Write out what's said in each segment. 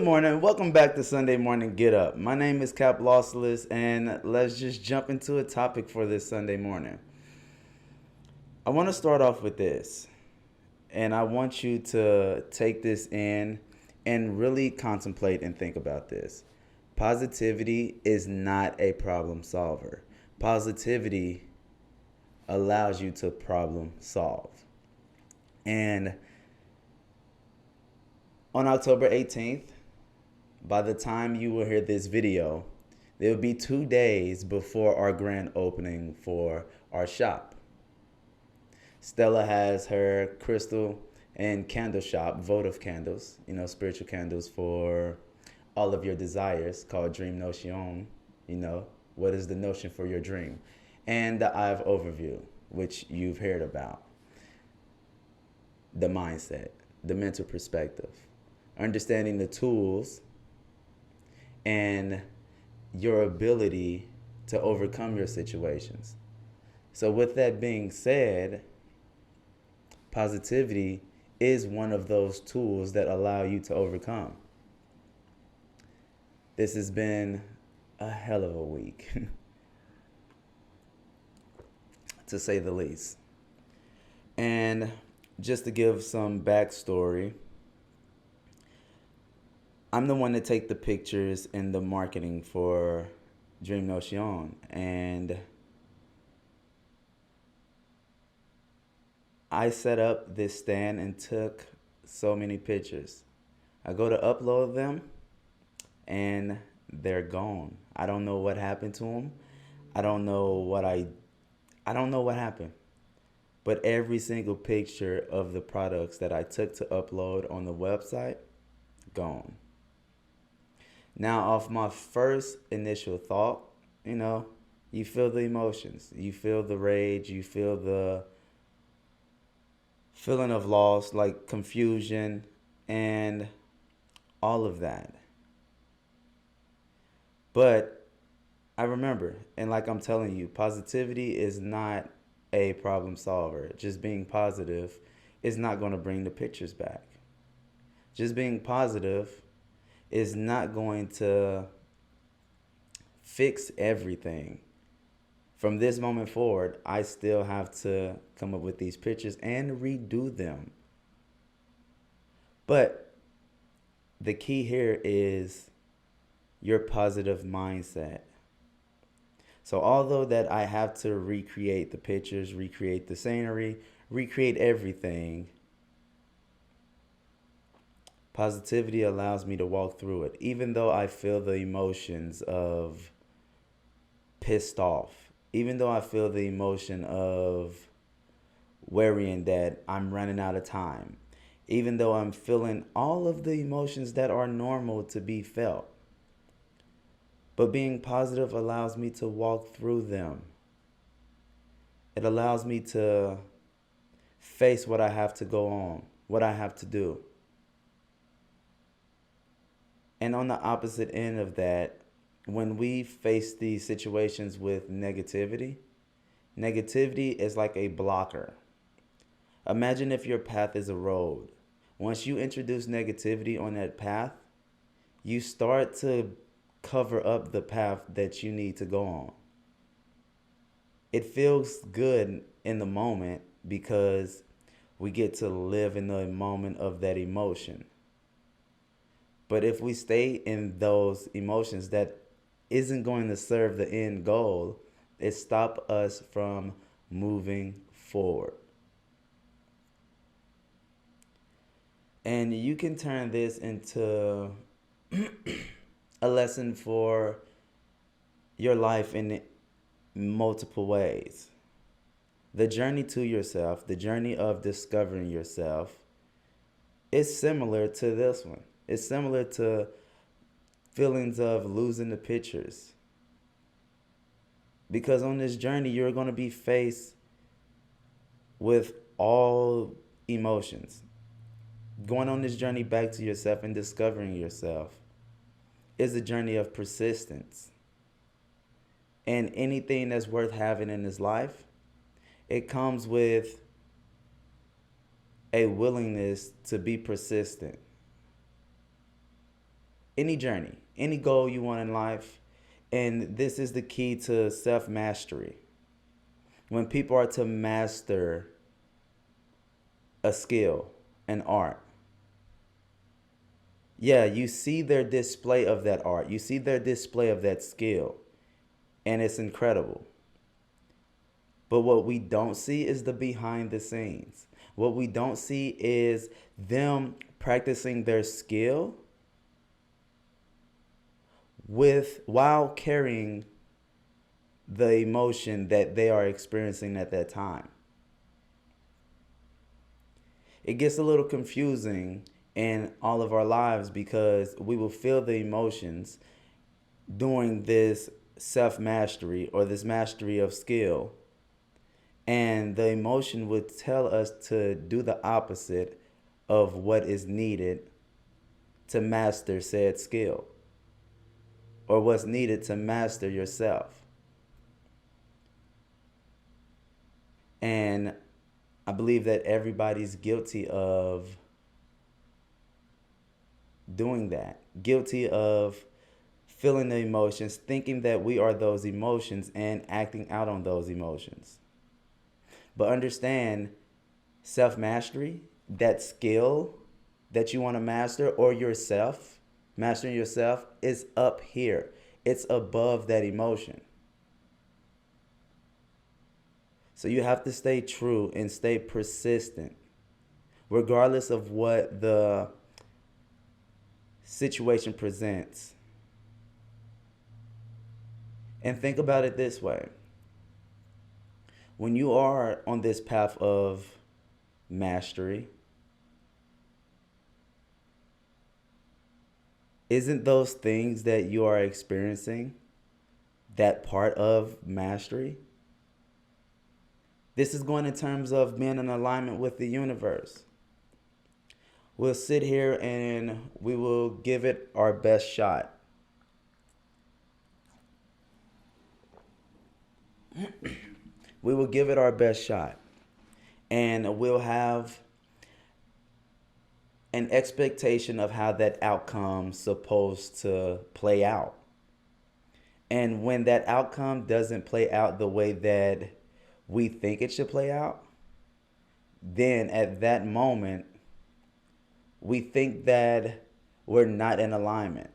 Good morning. Welcome back to Sunday Morning Get Up. My name is Cap Lossless, and let's just jump into a topic for this Sunday morning. I want to start off with this, and I want you to take this in and really contemplate and think about this. Positivity is not a problem solver. Positivity allows you to problem solve. And on October 18th, by the time you will hear this video, there will be 2 days before our grand opening for our shop. Stella has her crystal and candle shop, votive candles, spiritual candles for all of your desires, called Dream Notion. What is the notion for your dream? And the I've overview, which you've heard about. The mindset, the mental perspective, understanding the tools and your ability to overcome your situations. So with that being said, positivity is one of those tools that allow you to overcome. This has been a hell of a week, to say the least. And just to give some backstory, I'm the one that take the pictures and the marketing for Dream Notion, and I set up this stand and took so many pictures. I go to upload them and they're gone. I don't know what happened to them. I don't know what happened. But every single picture of the products that I took to upload on the website, gone. Now, off my first initial thought, you feel the emotions. You feel the rage. You feel the feeling of loss, like confusion and all of that. But I remember, and like I'm telling you, positivity is not a problem solver. Just being positive is not going to bring the pictures back. Just being positive is not going to fix everything. From this moment forward, I still have to come up with these pictures and redo them. But the key here is your positive mindset. So although that I have to recreate the pictures, recreate the scenery, recreate everything, positivity allows me to walk through it, even though I feel the emotions of pissed off, even though I feel the emotion of worrying that I'm running out of time, even though I'm feeling all of the emotions that are normal to be felt. But being positive allows me to walk through them. It allows me to face what I have to go on, what I have to do. And on the opposite end of that, when we face these situations with negativity is like a blocker. Imagine if your path is a road. Once you introduce negativity on that path, you start to cover up the path that you need to go on. It feels good in the moment because we get to live in the moment of that emotion. But if we stay in those emotions, that isn't going to serve the end goal. It stops us from moving forward. And you can turn this into a lesson for your life in multiple ways. The journey to yourself, the journey of discovering yourself, is similar to this one. It's similar to feelings of losing the pictures. Because on this journey, you're going to be faced with all emotions. Going on this journey back to yourself and discovering yourself is a journey of persistence. And anything that's worth having in this life, it comes with a willingness to be persistent. any journey, any goal you want in life. And this is the key to self mastery. When people are to master a skill, an art, yeah, you see their display of that art, you see their display of that skill, and it's incredible. But what we don't see is the behind the scenes. What we don't see is them practicing their skill with while carrying the emotion that they are experiencing at that time. It gets a little confusing in all of our lives because we will feel the emotions doing this self mastery or this mastery of skill, and the emotion would tell us to do the opposite of what is needed to master said skill or what's needed to master yourself. And I believe that everybody's guilty of doing that, guilty of feeling the emotions, thinking that we are those emotions and acting out on those emotions. But understand, self mastery, that skill that you want to master, or yourself, mastering yourself, is up here. It's above that emotion. So you have to stay true and stay persistent, regardless of what the situation presents. And think about it this way: when you are on this path of mastery, isn't those things that you are experiencing that part of mastery? This is going in terms of being in alignment with the universe. We'll sit here and we will give it our best shot. We will give it our best shot. And we'll have an expectation of how that outcome's supposed to play out. And when that outcome doesn't play out the way that we think it should play out, then at that moment, we think that we're not in alignment.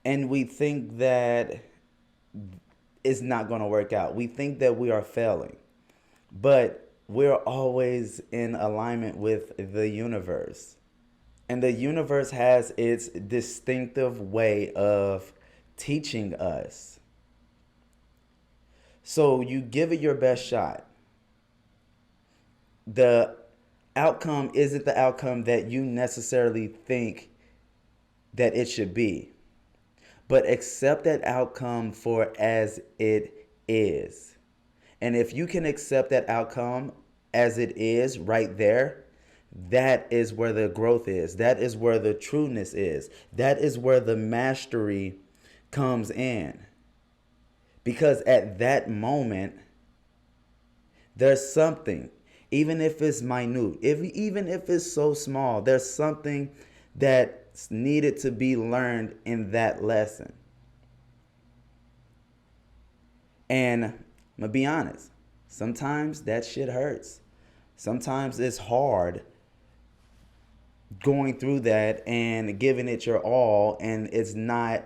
And we think that it's not going to work out. We think that we are failing. But we're always in alignment with the universe. And the universe has its distinctive way of teaching us. So you give it your best shot. The outcome isn't the outcome that you necessarily think that it should be, but accept that outcome for as it is. And if you can accept that outcome as it is right there, that is where the growth is. That is where the trueness is. That is where the mastery comes in. Because at that moment, there's something, even if it's minute, even if it's so small, there's something that's needed to be learned in that lesson. And I'm gonna be honest, sometimes that shit hurts. Sometimes it's hard going through that and giving it your all, and it's not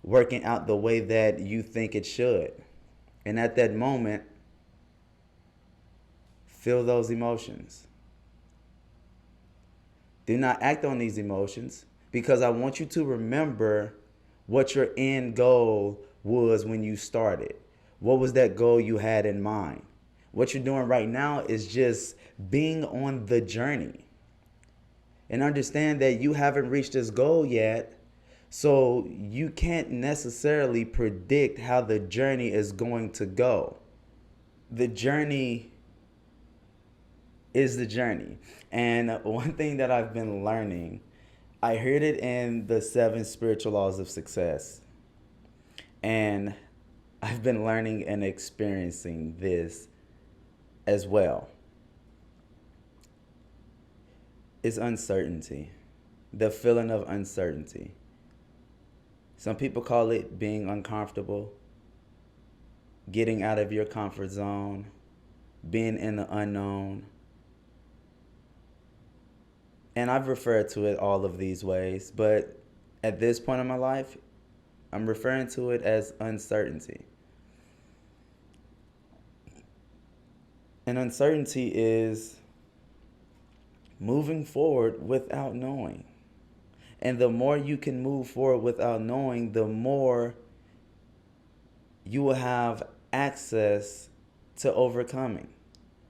working out the way that you think it should. And at that moment, feel those emotions. Do not act on these emotions, because I want you to remember what your end goal was when you started. What was that goal you had in mind? What you're doing right now is just being on the journey. And understand that you haven't reached this goal yet, so you can't necessarily predict how the journey is going to go. The journey is the journey. And one thing that I've been learning, I heard it in the 7 spiritual laws of success. And I've been learning and experiencing this as well. Is uncertainty, the feeling of uncertainty. Some people call it being uncomfortable, getting out of your comfort zone, being in the unknown. And I've referred to it all of these ways, but at this point in my life, I'm referring to it as uncertainty. And uncertainty is moving forward without knowing. And the more you can move forward without knowing, the more you will have access to overcoming.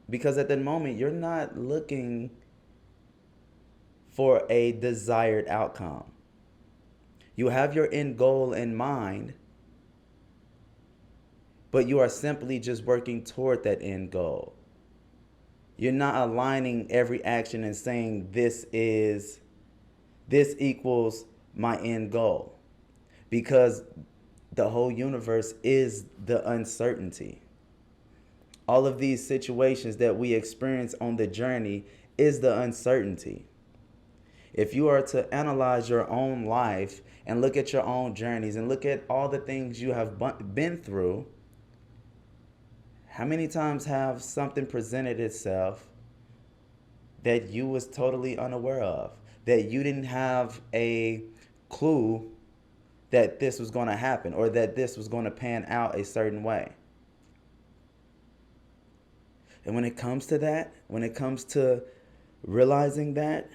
Because at the moment, you're not looking for a desired outcome. You have your end goal in mind, but you are simply just working toward that end goal. You're not aligning every action and saying this equals my end goal, because the whole universe is the uncertainty. All of these situations that we experience on the journey is the uncertainty. If you are to analyze your own life and look at your own journeys and look at all the things you have been through, how many times have something presented itself that you was totally unaware of, that you didn't have a clue that this was going to happen or that this was going to pan out a certain way? And when it comes to that, when it comes to realizing that,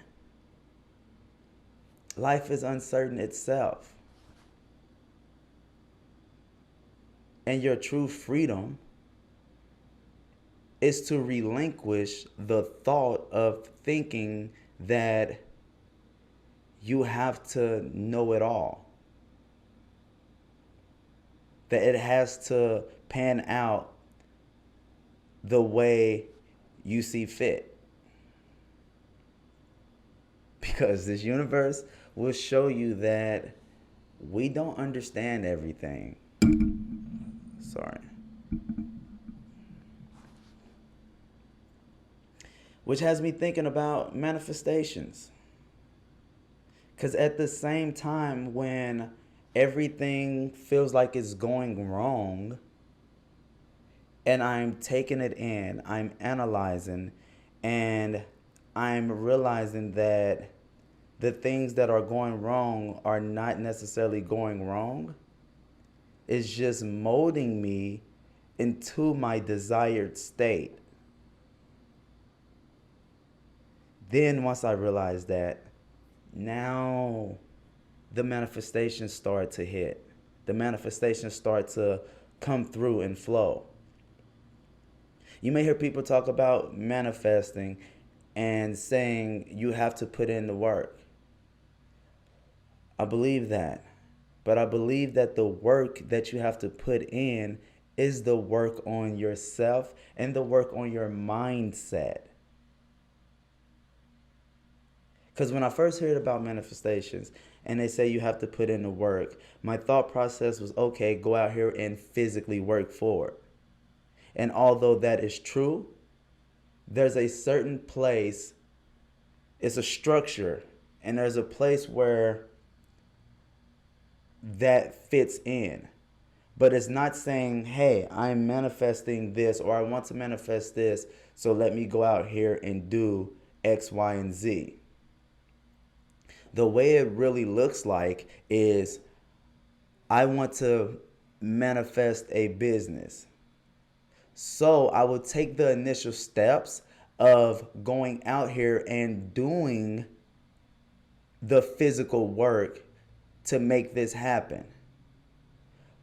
life is uncertain itself. And your true freedom is to relinquish the thought of thinking that you have to know it all, that it has to pan out the way you see fit. Because this universe will show you that we don't understand everything. Sorry. Which has me thinking about manifestations. Because at the same time when everything feels like it's going wrong, and I'm taking it in, I'm analyzing, and I'm realizing that the things that are going wrong are not necessarily going wrong. It's just molding me into my desired state. Then once I realize that, now the manifestations start to hit. The manifestations start to come through and flow. You may hear people talk about manifesting and saying you have to put in the work. I believe that. But I believe that the work that you have to put in is the work on yourself and the work on your mindset. Because when I first heard about manifestations and they say you have to put in the work, my thought process was, okay, go out here and physically work for it. And although that is true, there's a certain place, it's a structure, and there's a place where that fits in. But it's not saying, hey, I'm manifesting this, or I want to manifest this, so let me go out here and do X, Y, and Z. The way it really looks like is I want to manifest a business. So I will take the initial steps of going out here and doing the physical work to make this happen.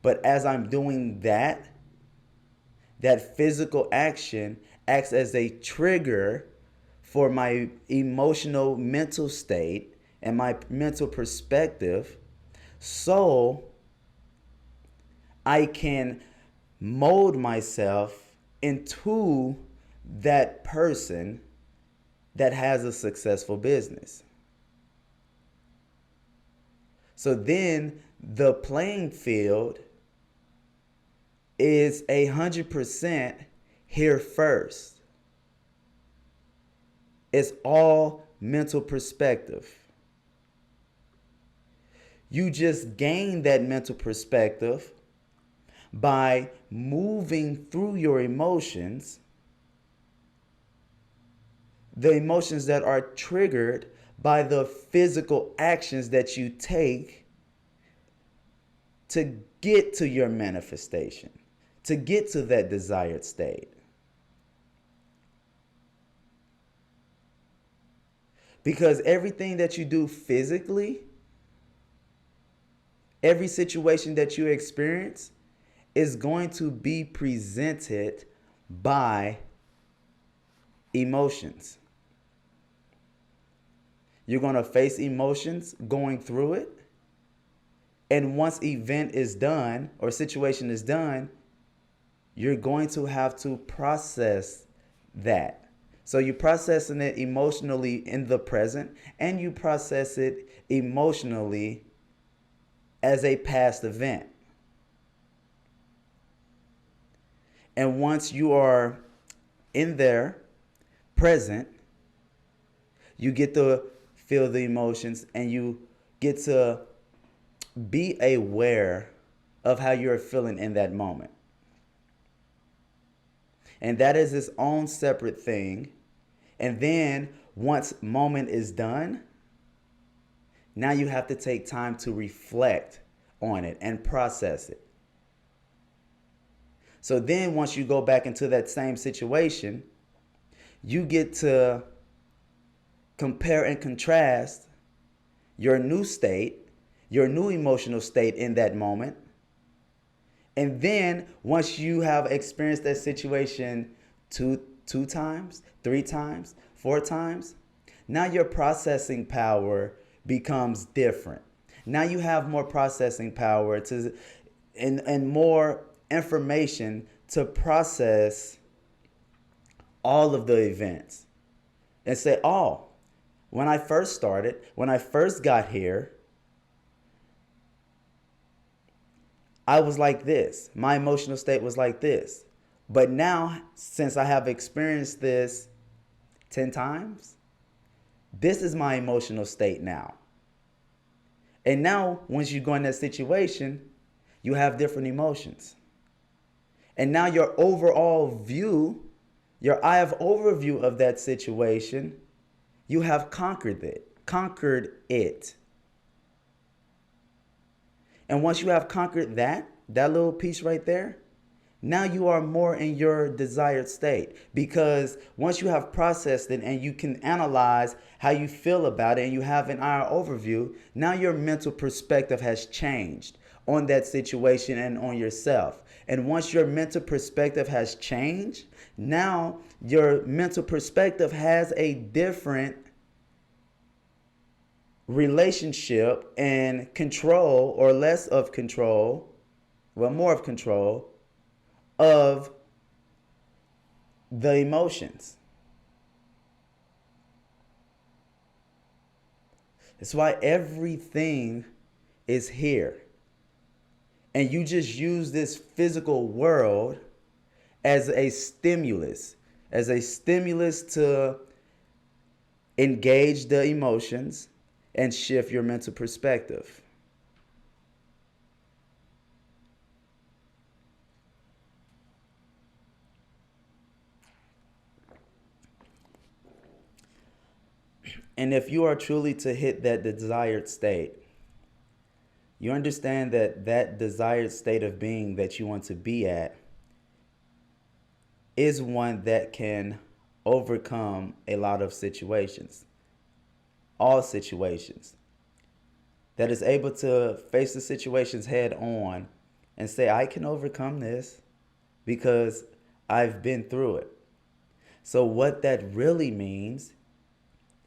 But as I'm doing that, that physical action acts as a trigger for my emotional mental state and my mental perspective, so I can mold myself into that person that has a successful business. So then the playing field is 100% here first. It's all mental perspective. You just gain that mental perspective by moving through your emotions, the emotions that are triggered by the physical actions that you take to get to your manifestation, to get to that desired state. Because everything that you do physically, every situation that you experience is going to be presented by emotions. You're going to face emotions going through it. And once event is done or situation is done, you're going to have to process that. So you're processing it emotionally in the present, and you process it emotionally as a past event. And once you are in there, present, you get to feel the emotions and you get to be aware of how you're feeling in that moment. And that is its own separate thing. And then once moment is done, now you have to take time to reflect on it and process it. So then once you go back into that same situation, you get to compare and contrast your new state, your new emotional state in that moment. And then once you have experienced that situation two times, 3 times, 4 times, now your processing power becomes different. Now you have more processing power to and more information to process all of the events and say, oh, when I first started, when I first got here, I was like this. My emotional state was like this. But now, since I have experienced this 10 times, this is my emotional state now. And now, once you go in that situation, you have different emotions. And now your overall view, your eye of overview of that situation, you have conquered it. And once you have conquered that little piece right there, now you are more in your desired state. Because once you have processed it and you can analyze how you feel about it and you have an eye overview, now your mental perspective has changed on that situation and on yourself. And once your mental perspective has changed, now your mental perspective has a different relationship and control, or less of control, well, more of control of the emotions. That's why everything is here. And you just use this physical world as a stimulus to engage the emotions and shift your mental perspective. And if you are truly to hit that desired state, you understand that that desired state of being that you want to be at is one that can overcome a lot of situations, all situations, that is able to face the situations head on and say, I can overcome this because I've been through it. So what that really means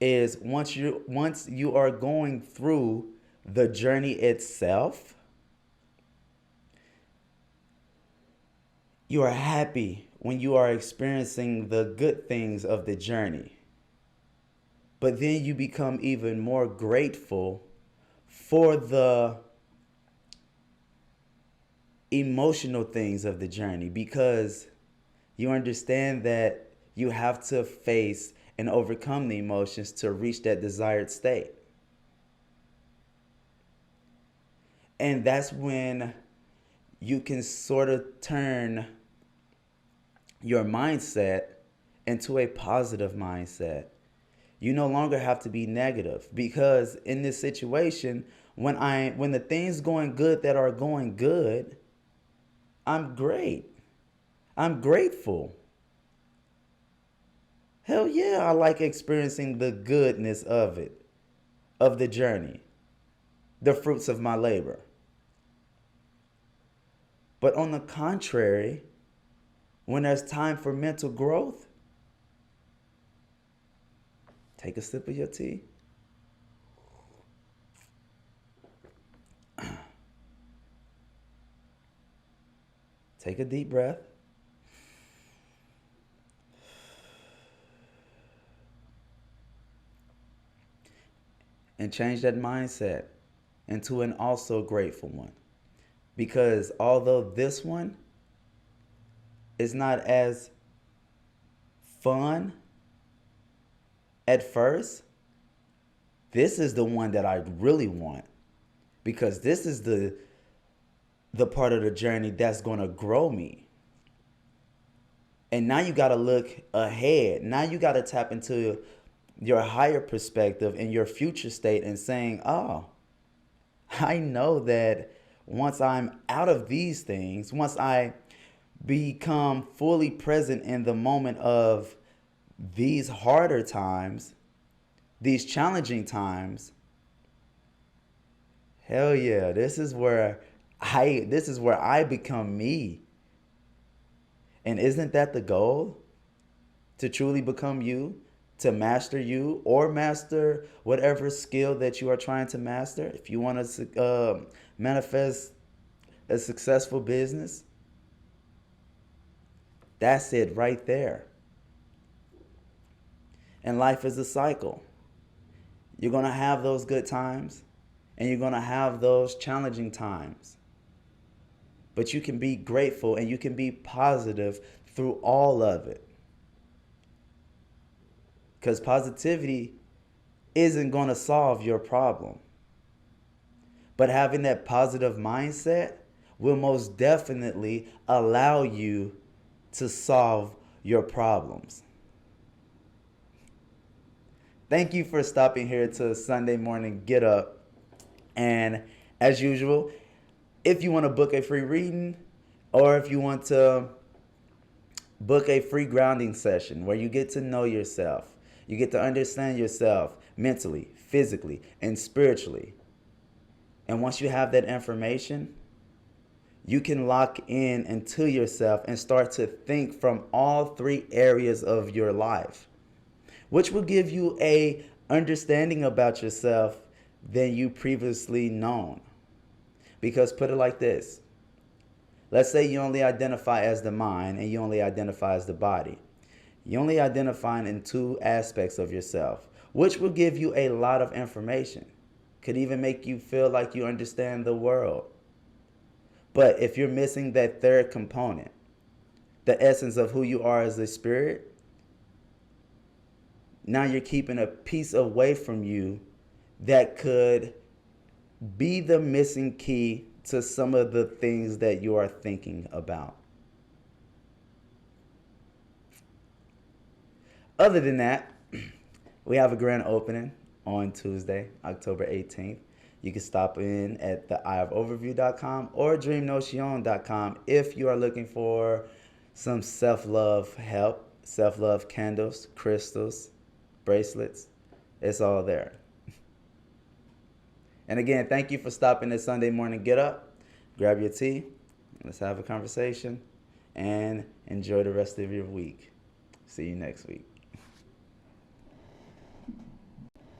is once you are going through the journey itself, you are happy when you are experiencing the good things of the journey. But then you become even more grateful for the emotional things of the journey, because you understand that you have to face and overcome the emotions to reach that desired state. And that's when you can sort of turn your mindset into a positive mindset. You no longer have to be negative, because in this situation, when the things going good that are going good, I'm great. I'm grateful. Hell yeah, I like experiencing the goodness of it, of the journey, the fruits of my labor. But on the contrary, when there's time for mental growth, take a sip of your tea. Take a deep breath. And change that mindset into an also grateful one. Because although this one is not as fun at first, this is the one that I really want. Because this is the part of the journey that's going to grow me. And now you got to look ahead. Now you got to tap into your higher perspective and your future state and saying, oh, I know that once I'm out of these things, once I become fully present in the moment of these harder times, these challenging times, hell yeah, this is where I become me. And isn't that the goal? To truly become you, to master you, or master whatever skill that you are trying to master. If you want to manifest a successful business, that's it right there. And life is a cycle. You're going to have those good times, and you're going to have those challenging times. But you can be grateful and you can be positive through all of it. Because positivity isn't going to solve your problem. But having that positive mindset will most definitely allow you to solve your problems. Thank you for stopping here to Sunday Morning Get Up. And as usual, if you want to book a free reading, or if you want to book a free grounding session where you get to know yourself, you get to understand yourself mentally, physically, and spiritually. And once you have that information, you can lock in into yourself and start to think from all three areas of your life, which will give you a understanding about yourself than you previously known. Because put it like this. Let's say you only identify as the mind and you only identify as the body. You only identify in two aspects of yourself, which will give you a lot of information. Could even make you feel like you understand the world. But if you're missing that third component, the essence of who you are as a spirit, now you're keeping a piece away from you that could be the missing key to some of the things that you are thinking about. Other than that, we have a grand opening on Tuesday, October 18th. You can stop in at theeyeofoverview.com or dreamnotion.com if you are looking for some self-love help, self-love candles, crystals, bracelets. It's all there. And again, thank you for stopping this Sunday Morning Get Up. Grab your tea, let's have a conversation, and enjoy the rest of your week. See you next week.